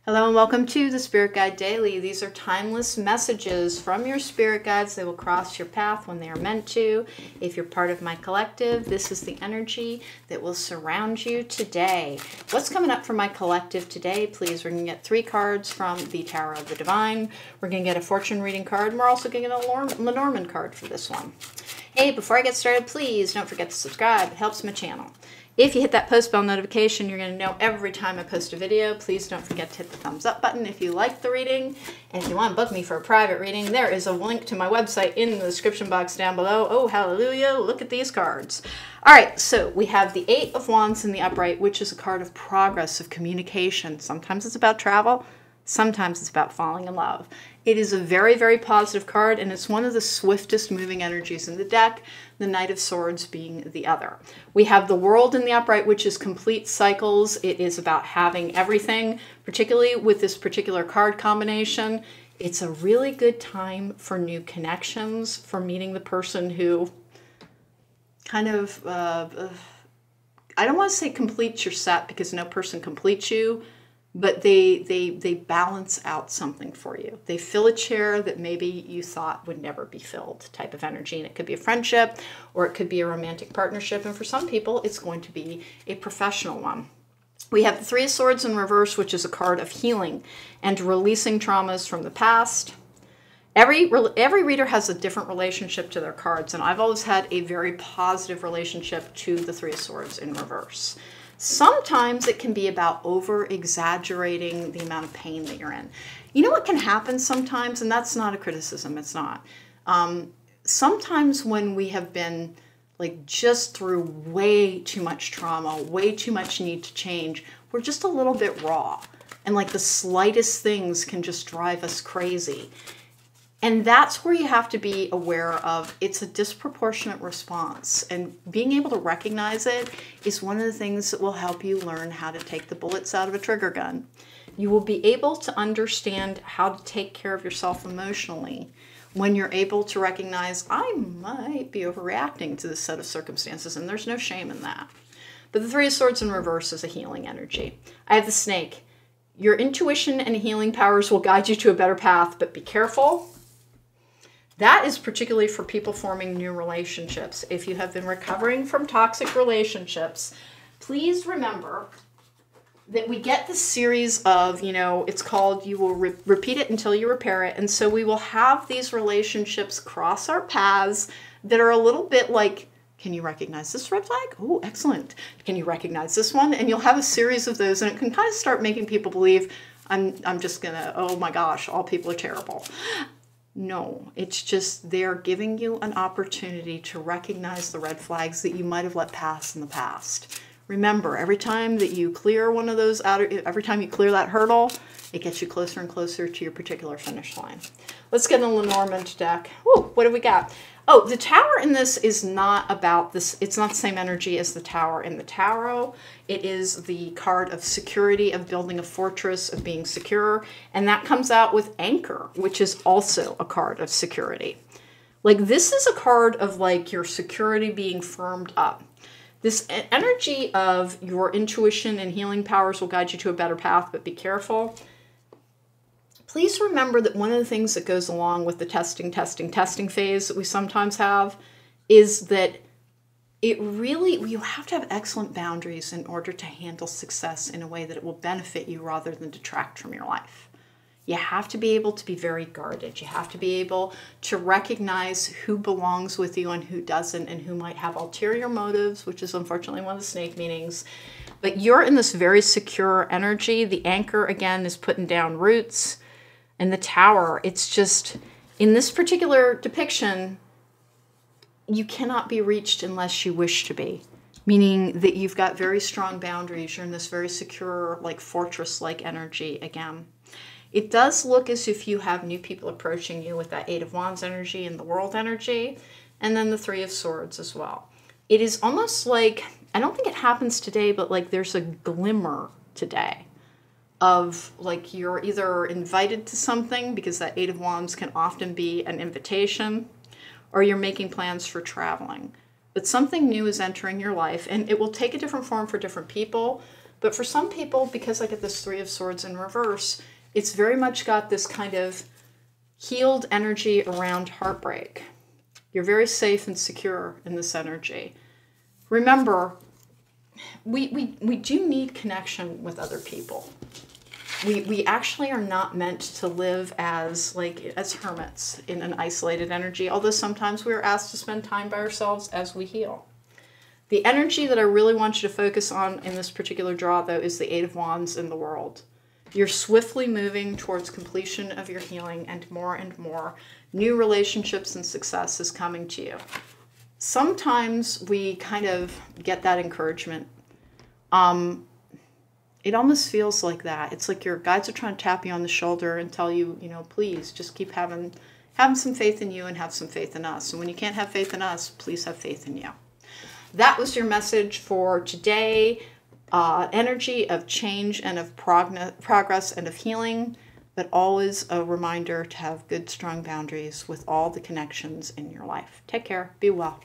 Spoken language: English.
Hello and welcome to the Spirit Guide Daily. These are timeless messages from your spirit guides. They will cross your path when they are meant to. If you're part of my collective, this is the energy that will surround you today. What's coming up for my collective today? Please, we're going to get 3 cards from the Tower of the Divine. We're going to get a fortune reading card, and we're also going to get a Lenormand card for this one. Hey, before I get started, please don't forget to subscribe. It helps my channel. If you hit that post bell notification, you're going to know every time I post a video. Please don't forget to hit the thumbs up button if you like the reading. And if you want to book me for a private reading, there is a link to my website in the description box down below. Oh, hallelujah. Look at these cards. All right, so we have the 8 of Wands in the upright, which is a card of progress, of communication. Sometimes it's about travel. Sometimes it's about falling in love. It is a very, very positive card, and it's one of the swiftest moving energies in the deck, the Knight of Swords being the other. We have the World in the upright, which is complete cycles. It is about having everything, particularly with this particular card combination. It's a really good time for new connections, for meeting the person who kind of, I don't want to say completes your set, because no person completes you, but they balance out something for you. They fill a chair that maybe you thought would never be filled, type of energy. And it could be a friendship, or it could be a romantic partnership. And for some people, it's going to be a professional one. We have the 3 of Swords in reverse, which is a card of healing and releasing traumas from the past. Every reader has a different relationship to their cards, and I've always had a very positive relationship to the 3 of Swords in reverse. Sometimes it can be about over-exaggerating the amount of pain that you're in. You know what can happen sometimes, and that's not a criticism, it's not. Sometimes when we have been like just through way too much trauma, way too much need to change, we're just a little bit raw. And like the slightest things can just drive us crazy. And that's where you have to be aware of it's a disproportionate response. And being able to recognize it is one of the things that will help you learn how to take the bullets out of a trigger gun. You will be able to understand how to take care of yourself emotionally when you're able to recognize, I might be overreacting to this set of circumstances, and there's no shame in that. But the 3 of Swords in reverse is a healing energy. I have the Snake. Your intuition and healing powers will guide you to a better path, but be careful. That is particularly for people forming new relationships. If you have been recovering from toxic relationships, please remember that we get this series of, it's called, you will repeat it until you repair it. And so we will have these relationships cross our paths that are a little bit like, can you recognize this red flag? Oh, excellent. Can you recognize this one? And you'll have a series of those, and it can kind of start making people believe, I'm just gonna, oh my gosh, all people are terrible. No, it's just they're giving you an opportunity to recognize the red flags that you might have let pass in the past. Remember, every time that you clear one of those every time you clear that hurdle, it gets you closer and closer to your particular finish line. Let's get in the Lenormand deck. Woo, what do we got? Oh, the Tower in this is not about this. It's not the same energy as the Tower in the Tarot. It is the card of security, of building a fortress, of being secure. And that comes out with Anchor, which is also a card of security. Like, this is a card of like your security being firmed up. This energy of your intuition and healing powers will guide you to a better path, but be careful. Please remember that one of the things that goes along with the testing phase that we sometimes have is that you have to have excellent boundaries in order to handle success in a way that it will benefit you rather than detract from your life. You have to be able to be very guarded. You have to be able to recognize who belongs with you and who doesn't, and who might have ulterior motives, which is unfortunately one of the snake meanings. But you're in this very secure energy. The Anchor, again, is putting down roots. And the Tower, it's just, in this particular depiction, you cannot be reached unless you wish to be. Meaning that you've got very strong boundaries. You're in this very secure, like fortress-like energy again. It does look as if you have new people approaching you with that 8 of Wands energy and the World energy, and then the 3 of Swords as well. It is almost like, I don't think it happens today, but like there's a glimmer today of like you're either invited to something, because that 8 of Wands can often be an invitation, or you're making plans for traveling. But something new is entering your life, and it will take a different form for different people. But for some people, because I get this Three of Swords in reverse, it's very much got this kind of healed energy around heartbreak. You're very safe and secure in this energy. Remember, we do need connection with other people. We actually are not meant to live as hermits in an isolated energy, although sometimes we are asked to spend time by ourselves as we heal. The energy that I really want you to focus on in this particular draw, though, is the Eight of Wands in the World. You're swiftly moving towards completion of your healing, and more new relationships and success is coming to you. Sometimes we kind of get that encouragement. It almost feels like that. It's like your guides are trying to tap you on the shoulder and tell you, please just keep having some faith in you and have some faith in us. And when you can't have faith in us, please have faith in you. That was your message for today. Energy of change and of progress and of healing, but always a reminder to have good, strong boundaries with all the connections in your life. Take care. Be well.